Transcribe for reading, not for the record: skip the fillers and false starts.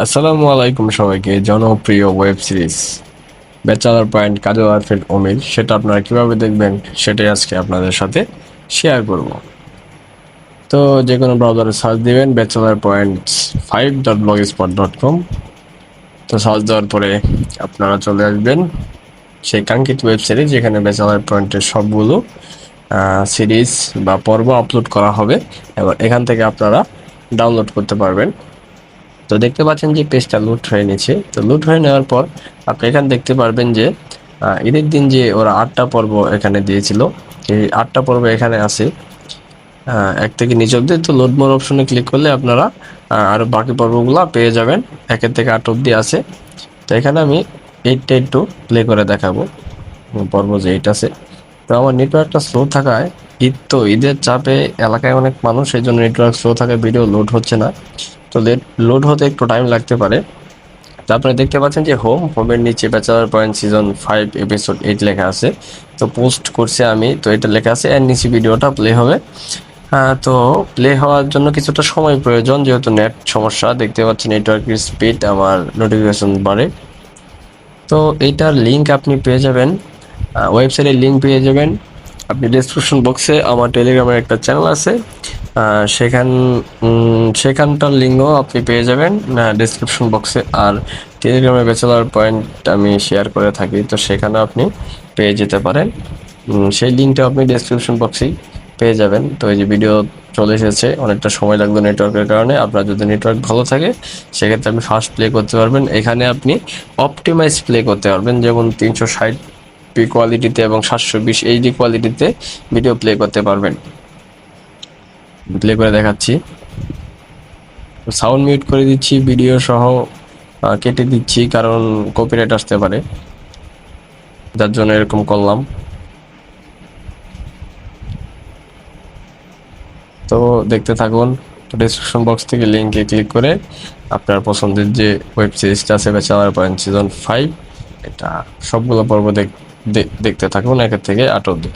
আসসালামু আলাইকুম সবাইকে। জনপ্রিয় ওয়েব সিরিজ ব্যাচেলার পয়েন্ট কাজল আরফিন অমির, সেটা আপনারা কিভাবে দেখবেন সেটাই আজকে আপনাদের সাথে শেয়ার করব। তো যে কোনো ব্রাউজারে সার্চ দিবেন bachelorpoints5.blogspot.com। তো সার্চ দেওয়ার পরে আপনারা চলে আসবেন সেই কাঙ্ক্ষিত ওয়েব সিরিজ যেখানে ব্যাচেলার পয়েন্টের সবগুলো সিরিজ বা পর্ব আপলোড করা হবে এবং এখান থেকে আপনারা ডাউনলোড করতে পারবেন। তো দেখতে পাচ্ছেন যে পেজটা লুট হয়ে নিচ্ছে। তো লুট হয়ে নেওয়ার পর আপনি এখানে দেখতে পারবেন যে ঈদের দিন যে ওরা 8টা পর্ব এখানে দিয়েছিল, এই 8টা পর্ব এখানে আছে এক থেকে নিচ অব্দি। তো লোড মোর অপশনে ক্লিক করলে আপনারা আরও বাকি পর্বগুলো পেয়ে যাবেন। 1 থেকে 8 অব্দি আছে। তো এখানে আমি 8টা একটু প্লে করে দেখাবো। পর্ব যে 8 আছে। তো আমার নেটওয়ার্কটা স্লো থাকায়, তো ঈদের চাপে এলাকায় অনেক মানুষ, এই জন্য নেটওয়ার্ক স্লো থাকায় ভিডিও লোড হচ্ছে না। তো লোড হতে একটু টাইম লাগতে পারে। তো আপনারা দেখতে পাচ্ছেন যে হোমের নিচে ব্যাচেলার পয়েন্ট সিজন 5 এপিসোড 8 লেখা আছে। তো পোস্ট করছে আমি, তো এটা লেখা আছে এর নিচে ভিডিওটা প্লে হবে। তো প্লে হওয়ার জন্য কিছুটা সময় প্রয়োজন, যেহেতু নেট সমস্যা। দেখতে পাচ্ছেন নেটওয়ার্কের স্পিড আমার নোটিফিকেশন বাড়ে। তো এইটার লিঙ্ক আপনি পেয়ে যাবেন, ওয়েবসাইটের লিঙ্ক পেয়ে যাবেন আপনি ডেসক্রিপশন বক্সে। আমার টেলিগ্রামের একটা চ্যানেল আছে, সেখানটার লিঙ্কও আপনি পেয়ে যাবেন ডেসক্রিপশন বক্সে। আর টেলিগ্রামে ব্যাচেলার পয়েন্ট আমি শেয়ার করে থাকি, তো সেখানে আপনি পেয়ে যেতে পারেন। সেই লিঙ্কটা আপনি ডেসক্রিপশন বক্সেই পেয়ে যাবেন। তো এই যে ভিডিও চলে এসেছে, অনেকটা সময় লাগবে নেটওয়ার্কের কারণে। আপনার যদি নেটওয়ার্ক ভালো থাকে সেক্ষেত্রে আপনি ফাস্ট প্লে করতে পারবেন। এখানে আপনি অপটিমাইজ প্লে করতে পারবেন, যেমন 360p কোয়ালিটিতে এবং 720 এইচডি কোয়ালিটিতে ভিডিও প্লে করতে পারবেন। প্লে করে দেখাচ্ছি। সাউন্ড মিউট করে দিচ্ছি, ভিডিও সহ কেটে দিচ্ছি, কারণ কপিরাইট আসতে পারে, যার জন্য এরকম করলাম। তো দেখতে থাকুন। তো ডিসক্রিপশন বক্স থেকে লিঙ্কে ক্লিক করে আপনার পছন্দের যে ওয়েব সিরিজটা আছে ব্যাচেলার পয়েন্ট সিজন 5, এটা সবগুলো পর্ব দেখতে থাকুন 1 থেকে 8 অবধি।